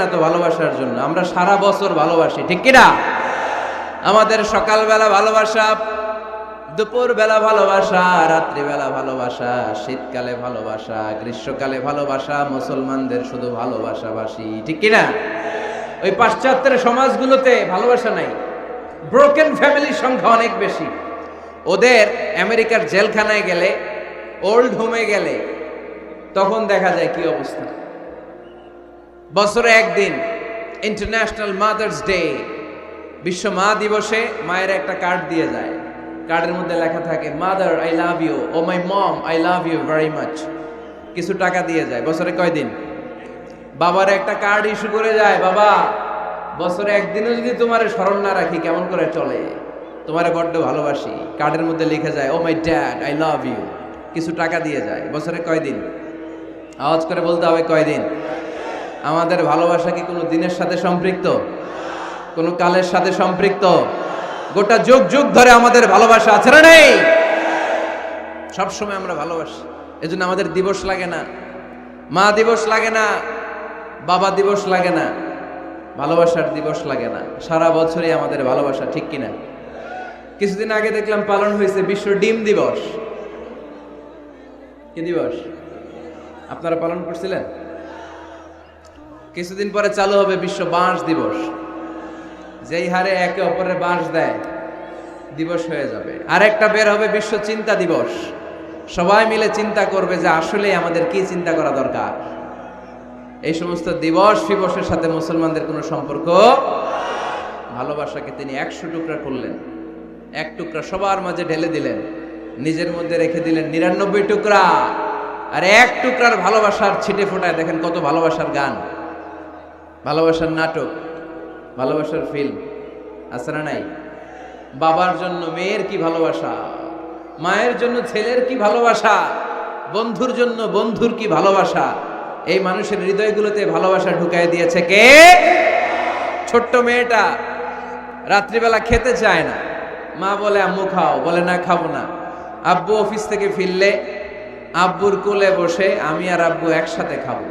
না তো ভালোবাসার জন্য। আমরা সারা বছর ভালোবাসি, ঠিক কিনা? আমাদের সকালবেলা ভালোবাসা, দুপুর বেলা ভালোবাসা, রাত্রিবেলা ভালোবাসা, শীতকালে ভালোবাসা, গ্রীষ্মকালে ভালোবাসা, মুসলমানদের শুধু ভালোবাসাবাসি, ঠিক কিনা? ওই পাশ্চাত্যের সমাজগুলোতে ভালোবাসা নাই, ব্রোকেন ফ্যামিলির সংখ্যা অনেক বেশি। ওদের আমেরিকার জেলখানায় গেলে, ওল্ড হোমে গেলে তখন দেখা যায় কি অবস্থা। বছরে একদিন ইন্টারন্যাশনাল মাদার্স ডে, বিশ্ব মা দিবসে মায়ের একটা কার্ড দিয়ে যায়। কার্ডের মধ্যে লেখা থাকে mother I love you, oh my mom I love you very much. কিছু টাকা দিয়ে যায়। বছরে কয়দিন? বাবার একটা কার্ড ইস্যু করে যায়, বাবা বছরে একদিনও যদি তোমার স্মরণ না রাখি কেমন করে চলে, তোমারে বড্ড ভালোবাসি। কার্ডের মধ্যে লিখে যায় oh my dad I love you. কিছু টাকা দিয়ে যায়। বছরে কয়দিন? আওয়াজ করে বলতে হবে কয়দিন? আমাদের ভালোবাসা কি কোনো দিনের সাথে সম্পৃক্ত? কোনো কালের সাথে সম্পৃক্ত? গোটা যুগ যুগ ধরে আমাদের ভালোবাসা আছে না নেই? সবসময় আমরা ভালোবাসি। এজন্য আমাদের দিবস লাগে না, মা দিবস লাগে না, বাবা দিবস লাগে না, ভালোবাসার দিবস লাগে না। সারা বছরই আমাদের ভালোবাসা, ঠিক কিনা? কিছুদিন আগে দেখলাম পালন হয়েছে বিশ্ব ডিম দিবস। কি দিবস? আপনারা পালন করছিলেন? কিছুদিন পরে চালু হবে বিশ্ব বাঁশ দিবস। যেই হারে একে অপরের বাঁশ দেয় দিবস হয়ে যাবে। আর একটা বের হবে বিশ্ব চিন্তা দিবস। সবাই মিলে চিন্তা করবে যে আসলে আমাদের কি চিন্তা করা দরকার। এই সমস্ত দিবস ফিবসের সাথে মুসলমানদের কোনো সম্পর্ক। ভালোবাসাকে তিনি 100 টুকরা করলেন, এক টুকরা সবার মাঝে ঢেলে দিলেন, নিজের মধ্যে রেখে দিলেন 99 টুকরা। আর এক টুকরার ভালোবাসার ছিটে ফোটায় দেখেন কত ভালোবাসার গান, ভালোবাসার নাটক, ভালোবাসার ফিল্ম আছে না নাই? বাবার জন্য মেয়ের কি ভালোবাসা, মায়ের জন্য ছেলের কি ভালোবাসা, বন্ধুর জন্য বন্ধুর কি ভালোবাসা। এই মানুষের হৃদয়গুলোতে ভালোবাসা ঢুকাই দিয়েছে কে? ছোট্ট মেয়েটা রাত্রিবেলা খেতে চায় না, মা বলে আম্মু খাও, বলে না খাবো না। আব্বু অফিস থেকে ফিরলে আব্বুর কোলে বসে আমি আর আব্বু একসাথে খাবো।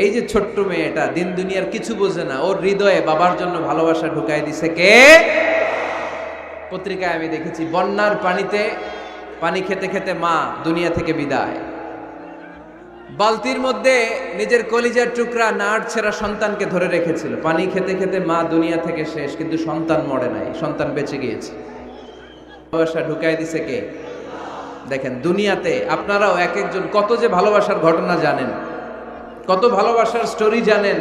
এই যে ছোট্ট মেয়েটা দিন দুনিয়ার কিছু বোঝে না, ওর হৃদয়ে বাবার জন্য ভালোবাসা ঢুকাই দিছে কে? পত্রিকায় আমি দেখেছি বন্যার পানিতে পানি খেতে খেতে মা দুনিয়া থেকে বিদায়। বালতির মধ্যে নিজের কলিজার টুকরা নাড় ছেঁড়া সন্তানকে ধরে রেখেছিল। পানি খেতে খেতে মা দুনিয়া থেকে শেষ, কিন্তু সন্তান মরে নাই, সন্তান বেঁচে গিয়েছে। ভালোবাসা ঢুকাই দিছে কে? দেখেন দুনিয়াতে আপনারাও এক একজন কত যে ভালোবাসার ঘটনা জানেন, কত ভালোবাসার স্টোরি জানেন।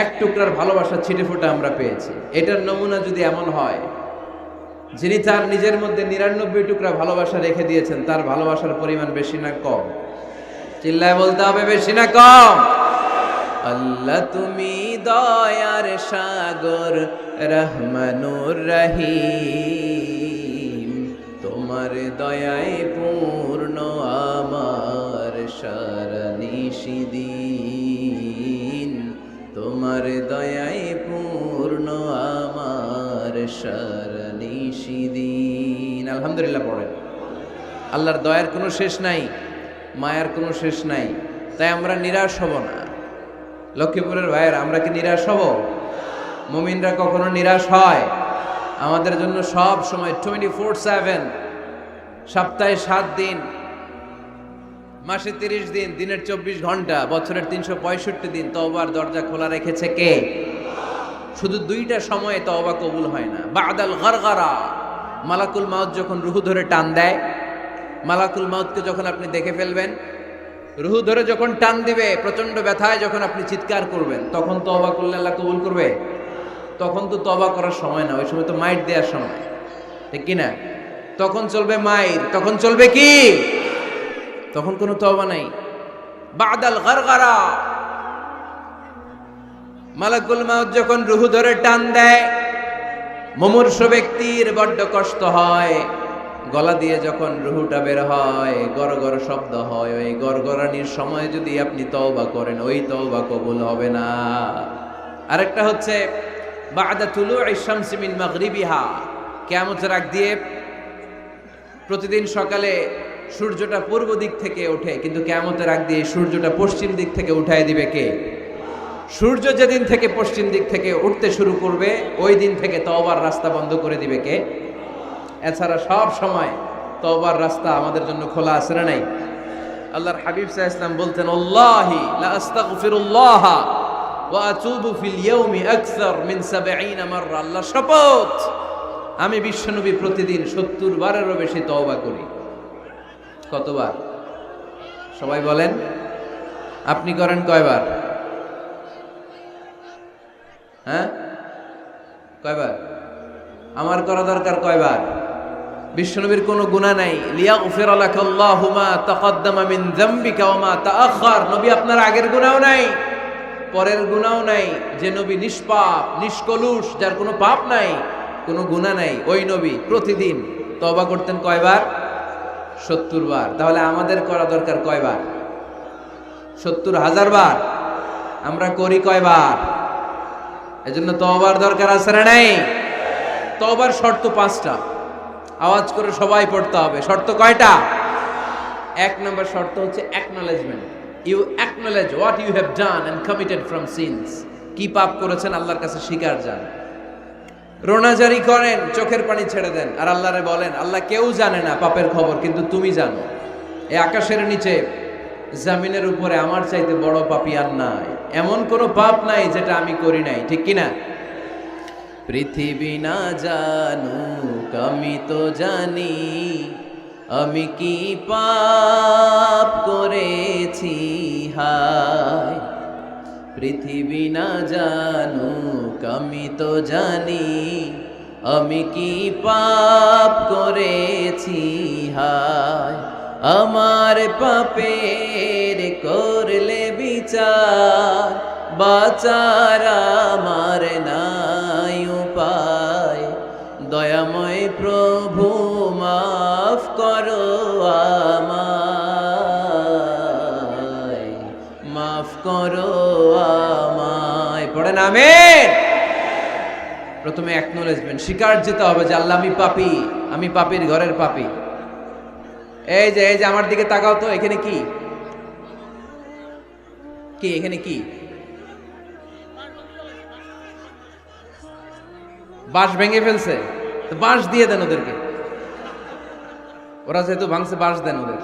এক টুকরার ভালোবাসা ছিটে ফোটা আমরা পেয়েছি। এটার নমুনা যদি এমন হয়, যিনি তার নিজের মধ্যে 99 টুকরা ভালোবাসা রেখে দিয়েছেন, তার ভালোবাসার পরিমাণ বেশি না কম? চিল্লায় বলতে হবে বেশি না কম? আল্লাহ তুমি দয়ার সাগর, রহমানুর রহিম, তোমার দয়ায় পূর্ণ আমার সারা নিশিদিন, তোমার দয়ায় পূর্ণ আমার সারা নিশিদিন। আলহামদুলিল্লাহ পড়েন। আল্লাহর দয়ার কোনো শেষ নাই, মায়ার কোনো শেষ নাই। তাই আমরা নিরাশ হব না। লক্ষ্মীপুরের ভাইয়েরা, আমরা কি নিরাশ হব? মুমিনরা কখনো নিরাশ হয়? আমাদের জন্য সব সময় 24/7, সপ্তাহে 7 দিন, মাসে 30 দিন, দিনের 24 ঘন্টা, বছরের 365 দিন তওবার দরজা খোলা রেখেছে কে? শুধু 2টা সময়ে তওবা কবুল হয় না। বাদাল গারগারা, মালাকুল মাউত যখন রুহু ধরে টান দেয়, মালাকুল মাউতকে যখন আপনি দেখে ফেলবেন, রুহু ধরে যখন টান দিবে, প্রচন্ড ব্যথায় যখন আপনি চিৎকার করবেন, তখন তওবা করলে আল্লাহ কবুল করবে? তখন তো তওবা করার সময় না, ওই সময় তো মাইর দেওয়ার সময়, ঠিক কিনা? তখন চলবে মাইর, তখন চলবে কি? তখন কোনো তওবা নাই। বাদাল গারগারা, মালাকুল মাউত যখন রুহু ধরে টান দেয়, মুমূর্ষ ব্যক্তির বড্ড কষ্ট হয়। গলা দিয়ে যখন রুহুটা বের হয়, গড়গড় শব্দ হয়, ওই গড়গড়ানির সময় যদি আপনি তওবা করেন, ওই তওবা কবুল হবে না। আরেকটা হচ্ছে বাদা তুলুই শামসি মিন মাগরিবিহা, কিয়ামতের আগ দিয়ে প্রতিদিন সকালে সূর্যটা পূর্ব দিক থেকে ওঠে, কিন্তু কিয়ামতের আগ দিয়ে সূর্যটা পশ্চিম দিক থেকে উঠায় দিবে কে? সূর্য যেদিন থেকে পশ্চিম দিক থেকে উঠতে শুরু করবে ওই দিন থেকে তওবার রাস্তা বন্ধ করে দিবে কে? এছাড়া সব সময় তওবার রাস্তা আমাদের জন্য খোলা আছে না নাই? আল্লাহর হাবিব সাল্লাল্লাহু আলাইহি ওয়াসাল্লাম বলতেন, আল্লাহি লা আস্তাগফিরুল্লাহ ওয়া আতুবু ফিল ইয়াউমি আকসার মিন 70 মাররা। আল্লাহ শপথ, আমি বিশ্বনবী প্রতিদিন 70 বারেরও বেশি তওবা করি। কতবার? সবাই বলেন, আপনি করেন কয়বার? হ্যাঁ, কয়বার? আমার করা দরকার কয়বার? বিশ্বনবীর কোনো গুনাহ নাই। লিয়াগফিরা লাকাল্লাহু মা তাকাদ্দামা মিন যামবিকা ওয়া মা তাআখার। নবী আপনার আগের গুনাহও নাই, পরের গুনাহও নাই। যে নবী নিষ্পাপ, নিষ্কলুষ, যার কোনো পাপ নাই, কোনো গুনাহ নাই, ওই নবী প্রতিদিন তওবা করতেন কয়বার? 70 বার। তাহলে আমাদের করা দরকার কয়বার? 70,000 বার। আমরা করি কয়বার? এজন্য তওবার দরকার আছে না নাই? তওবার শর্ত 5টা, আওয়াজ করে সবাই পড়তে হবে। শর্ত কয়টা? 1 নম্বর শর্ত হচ্ছে acknowledgement. You acknowledge what you have done and committed from sins. কি পাপ করেছেন আল্লাহর কাছে স্বীকার যান। রোনাজারি করেন, চোখের পানি ছেড়ে দেন, আর আল্লাহরে বলেন, আল্লাহ কেউ জানে না পাপের খবর, কিন্তু তুমি জানো। এই আকাশের নিচে, জমিনের উপরে আমার চাইতে বড় পাপী আর নাই। এমন কোনো পাপ নাই যেটা আমি করি নাই, ঠিক কিনা? পৃথিবী না জানুক আমি তো জানি, আমি কি পাপ করেছি হায়। পৃথিবী না জানুক আমি তো জানি, আমি কি পাপ করেছি হায়। আমার পাপের করলে বিচার, বাঁচার আমার নাই উপায়। দয়াময় প্রভু মাফ করো আমায়, মাফ করো আমায়। পড়েন আমিন। প্রথমে অ্যাকনলেজমেন্ট, স্বীকার যেতে হবে যে আল্লাহ আমি পাপী, আমি পাপীর ঘরের পাপী। এই যে আমার দিকে তাকাও তো, এখানে কি কি এখানে কি? বাঁশ ভেঙে ফেলছে, তো বাঁশ দিয়ে দেন ওদেরকে। ওরা যেহেতু ভাঙছে, বাঁশ দেন ওদের।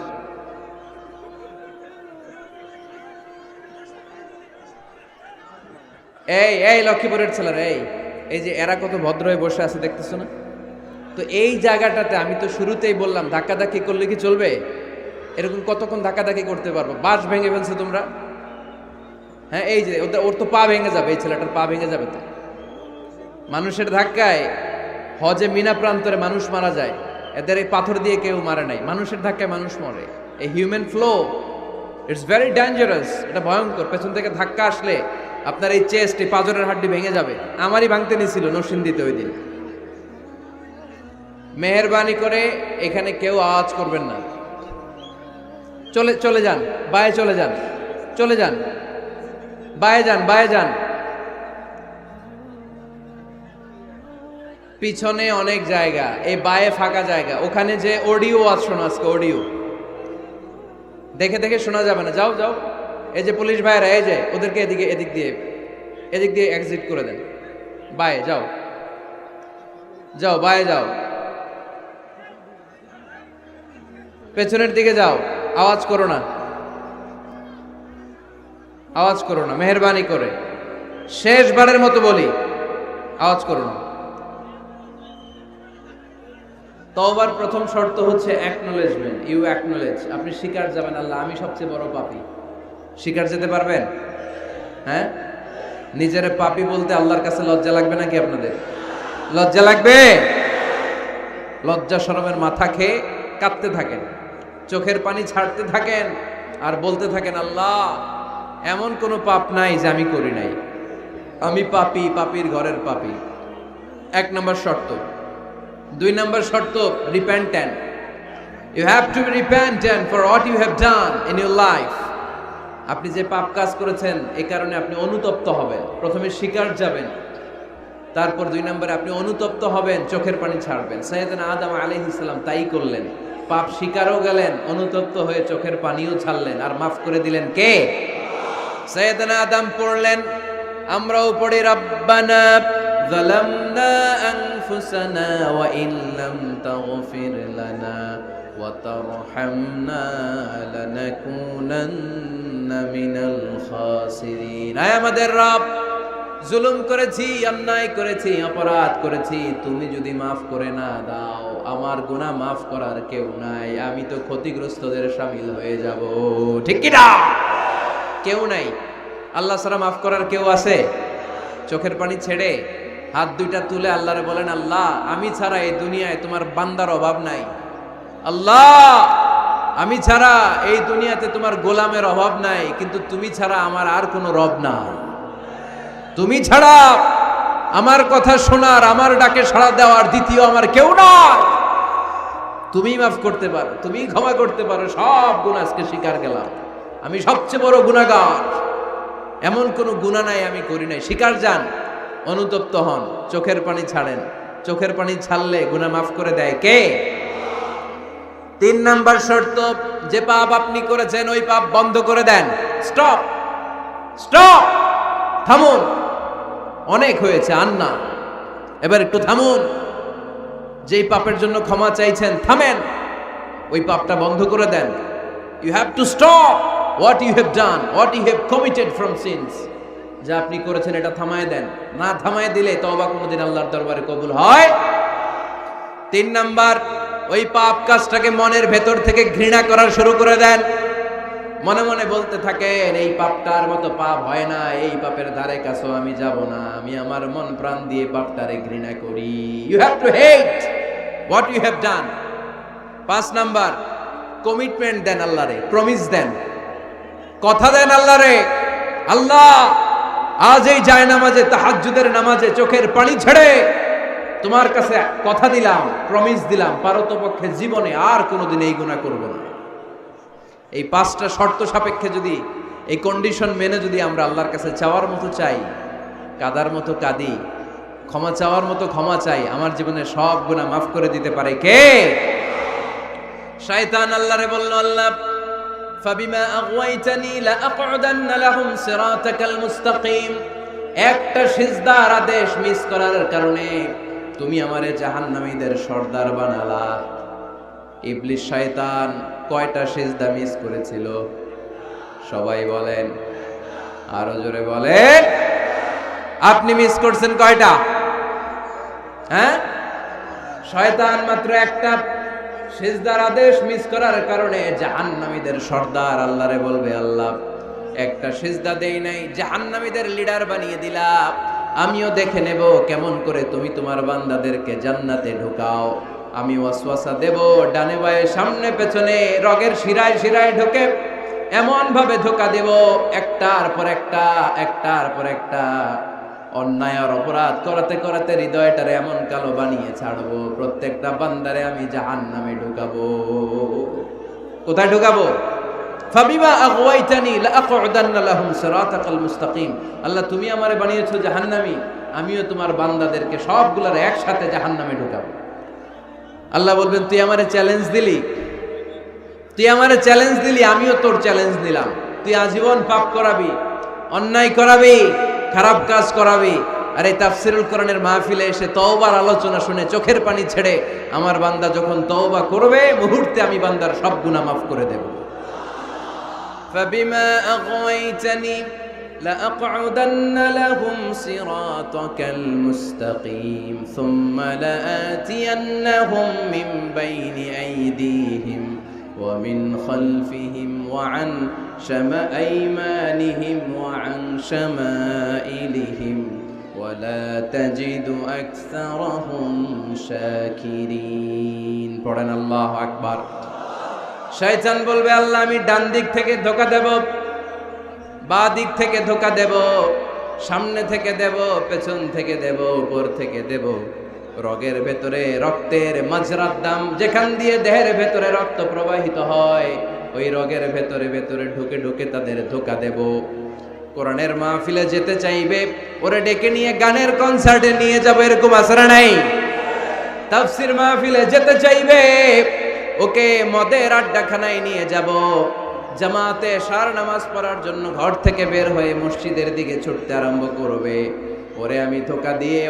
এই লক্ষ্মীপুরের ছেলেরা, এই যে এরা কত ভদ্র হয়ে বসে আছে দেখতেছো না? তো এই জায়গাটাতে আমি তো শুরুতেই বললাম, ধাক্কাধাক্কি করলে কি চলবে? এরকম কতক্ষণ ধাক্কাধাক্কি করতে পারবো? বাঁশ ভেঙে ফেলছে তোমরা। হ্যাঁ, এই যে ওর তো পা ভেঙে যাবে, এই ছেলেটার পা ভেঙে যাবে। তো মানুষের ধাক্কায় হজে মিনা প্রান্তরে মানুষ মারা যায়, এদের এই পাথর দিয়ে কেউ মারে নাই, মানুষের ধাক্কায় মানুষ মরে। এই human flow, it's very dangerous. এটা ভয়ঙ্কর। পেছন থেকে ধাক্কা আসলে আপনার এই চেস্ট, এই পাঁজরের হাড্ডি ভেঙে যাবে। আমারই ভাঙতে নিছিল নরসিংদীতে ওই দিন। মেহেরবানি করে এখানে কেউ আওয়াজ করবেন না। চলে যান, বায়ে চলে যান, চলে যান, বায়ে যান, বায়ে যান। পিছনে অনেক জায়গা, এই বায়ে ফাঁকা জায়গা, ওখানে যে অডিও আজ শোনা, আজকে অডিও দেখে দেখে শোনা যাবে না। যাও যাও, এই যে পুলিশ ভাইরা, এই যে ওদেরকে এদিক দিয়ে এক্সিট করে দেন। বায়ে যাও, যাও বায়ে যাও, পেছনের দিকে যাও। আওয়াজ করো না, আওয়াজ করো না, মেহেরবানি করে। শেষবারের মতো বলি, আওয়াজ করো না। তওবার প্রথম শর্ত হচ্ছে অ্যাকনলেজমেন্ট। ইউ অ্যাকনলেজ, আপনি স্বীকার যাবেন, আল্লাহ আমি সবচেয়ে বড় পাপী। স্বীকার যেতে পারবেন? হ্যাঁ, নিজের পাপী বলতে আল্লাহর কাছে লজ্জা লাগবে নাকি? আপনাদের লজ্জা লাগবে? লজ্জা শরমের মাথা খেয়ে কাঁদতে থাকেন, চোখের পানি ছাড়তে থাকেন, আর বলতে থাকেন, আল্লাহ এমন কোনো পাপ নাই যে আমি করি নাই, আমি পাপী, পাপীর ঘরের পাপী। 1 নম্বর শর্ত। 2 নম্বর শর্ত, repentant. You have to be repentant for what you have done in your life. আপনি যে পাপ কাজ করেছেন এই কারণে আপনি অনুতপ্ত হবেন। প্রথমে স্বীকার যাবেন, তারপর 2 নম্বরে আপনি অনুতপ্ত হবেন, চোখের পানি ছাড়বেন। সাইয়েদনা আদম আলাইহিস সালাম তাই করলেন। পাপ স্বীকারও গেলেন, অনুতপ্ত হয়ে চোখের পানিও ছাড়লেন, আর মাফ করে দিলেন কে? সাইয়েদনা আদম পড়লেন, আমরাও পড়ি রব্বানা যালামনা আনফুসানা ওয়া ইন লাম তাগফির লানা ওয়া তারহামনা লানাকুনান্না মিনাল খাসিরিন। আয় আমাদের রব, জুলুম করেছি, অন্যায় করেছি, অপরাধ করেছি, তুমি যদি মাফ করে না দাও, আমার গুনাহ মাফ করার কেউ নাই, আমি তো ক্ষতিগ্রস্তদের শামিল হয়ে যাব। ঠিক কি না? কেউ নাই। আল্লাহ ছাড়া মাফ করার কেউ আছে? চোখের পানি ছেড়ে হাত দুইটা তুলে আল্লাহরে বলেন, আল্লাহ আমি ছাড়া এই দুনিয়ায় তোমার বান্দার অভাব নাই। আল্লাহ আমি ছাড়া এই দুনিয়াতে তোমার গোলামের অভাব নাই, কিন্তু তুমি ছাড়া আমার আর কোনো রব নাই। তুমি ছাড়া আমার কথা শোনার, আমার ডাকে সাড়া দেওয়ার দ্বিতীয় আমার কেউ নাই। তুমি মাফ করতে পারো, তুমি ক্ষমা করতে পারো, সব গুনাহ আজকে স্বীকার গেলাম, আমি সবচেয়ে বড় গুনাহগার, এমন কোনো গুনাহ নাই আমি করি নাই। স্বীকার যান, অনুতপ্ত হন, চোখের পানি ছাড়েন। চোখের পানি ছাড়লে গুনাহ মাফ করে দেয় কে? 3 নাম্বার শর্ত, যে পাপ আপনি করেছেন ওই পাপ বন্ধ করে দেন। স্টপ, স্টপ, থামুন, অনেক হয়েছে, আর না, এবার একটু থামুন। যেই পাপের জন্য ক্ষমা চাইছেন থামেন, ওই পাপটা বন্ধ করে দেন। You have to stop what you have done, what you have committed from sins. যা আপনি করেছেন এটা থামায় দেন, না থামায় দিলে তওবা কোনোদিন আল্লাহর দরবারে কবুল হয়। 3 নাম্বার, ওই পাপ কাজটাকে মনের ভেতর থেকে ঘৃণা করা শুরু করে দেন। মনে মনে বলতে থাকেন, এই পাপটার মতো পাপ হয় না, এই পাপের ধারে কাছেও আমি যাব না, আমি আমার মন প্রাণ দিয়ে পাপটারে ঘৃণা করি। You have to hate what you have done. 5 number, commitment দেন আল্লাহরে, প্রমিস দেন, কথা দেন আল্লাহরে, আল্লাহ আজ এই জায়নামাজে, তাহাজ্জুদের নামাজে চোখের পানি ছেড়ে তোমার কাছে কথা দিলাম, প্রমিস দিলাম, পারতপক্ষে জীবনে আর কোনোদিন এই গুনাহ করব না। এই 5টা শর্ত সাপেক্ষে যদি, এই কন্ডিশন মেনে যদি আমরা আল্লাহর কাছে চাওয়ার মতো চাই, কাদার মতো কাঁদি, ক্ষমা চাওয়ার মতো ক্ষমা চাই, আমার জীবনে সব গুনাহ মাফ করে দিতে পারে কে? শয়তান আল্লাহরে বলল, আল্লাহ ফাবিমা আগওয়াইতানি লাআকউদান্না লাহুম সিরাতাকাল মুস্তাকিম। একটা সিজদার আদেশ মিস করার কারণে তুমি আমারে জাহান্নামীদের সর্দার বানালা। ইবলিস শয়তান কয়টা সিজদা মিস করেছিল? সবাই বলেন, আরো জোরে বলেন। আপনি মিস করছেন কয়টা? হ্যাঁ, শয়তান মাত্র একটা সিজদার আদেশ মিস করার কারণে জাহান্নামীদের সর্দার আল্লাহরে বলবে, আল্লাহ একটা সিজদা দেই নাই, জাহান্নামীদের লিডার বানিয়ে দিলাম, আমিও দেখে নেব কেমন করে তুমি তোমার বান্দাদেরকে জান্নাতে ঢুকাও। আমি ওয়াসওয়াসা দেব, ডানে বায়ে সামনে পেছনে রগের শিরায় শিরায় ঢোকে, এমন ভাবে ধোকা দেব, একটার পর একটা, একটার পর একটা অন্যায় আর অপরাধ করাতে করাতে হৃদয়টারে এমন কালো বানিয়ে ছাড়বো, প্রত্যেকটা বান্দারে আমি জাহান্নামে ঢুকাবো। কোথায় ঢুকাবো? ফাবিমা আগওয়াইতানি লাআকউদান্না লাহুম সিরাতাকাল মুস্তাকিম। আল্লাহ তুমি আমারে বানিয়েছো জাহান্নামী, আমিও তোমার বান্দাদেরকে সবগুলার একসাথে জাহান্নামে ঢুকাবো। আল্লাহ বলবেন, তুই আমারে চ্যালেঞ্জ দিলি, তুই আমারে চ্যালেঞ্জ দিলি, আমিও তোর চ্যালেঞ্জ নিলাম। তুই আজীবন পাপ করাবি, অন্যায় করাবি, খারাপ কাজ করাবি, আর এই তাফসিরুল কোরআনের মাহফিলে এসে তওবার আলোচনা শুনে চোখের পানি ছেড়ে আমার বান্দা যখন তওবা করবে, মুহূর্তে আমি বান্দার সব গুনাহ মাফ করে দেব। ফাবিমা আগওয়াইতানি লাআকউদান্না লাহুম সিরাতাকাল মুস্তাকিম সুম্মা লাআতিয়ান্নাহুম মিন বাইনি আইদিহিম ওয়া মিন খালফিহিম ওয়া আন শামাআইমানিহিম ওয়া আন শামাইলিহিম ওয়া লা তাজিদু আকসারাহুম শাকিরিন। পড়েন আল্লাহু আকবার। শয়তান বলবে, আল্লাহ আমি ডান দিক থেকে ধোঁকা দেব, বাঁ দিক থেকে ধোঁকা দেব, সামনে থেকে দেব, পেছন থেকে দেব, উপর থেকে দেব, রগের ভেতরে রক্তের মাজরার দাম, যেখান দিয়ে দেহের ভেতরে রক্ত প্রবাহিত হয়, ওই রগের ভেতরে ভেতরে ঢুকে ঢুকে তাদের ধোঁকা দেব। কোরআনের মাহফিলে যেতে চাইবে, ওরে ডেকে নিয়ে গানের কনসার্টে নিয়ে যাব, এরকম আসরা নাই? তাফসীর মাহফিলে যেতে চাইবে, ওকে মদের আড্ডাখানায় নিয়ে যাব, জামাতে এশার নামাজ পড়ার জন্য ঘর থেকে বের হয়ে মসজিদের দিকে ছুটতে আরম্ভ করবে, ওরে আমি ধোঁকা দিয়ে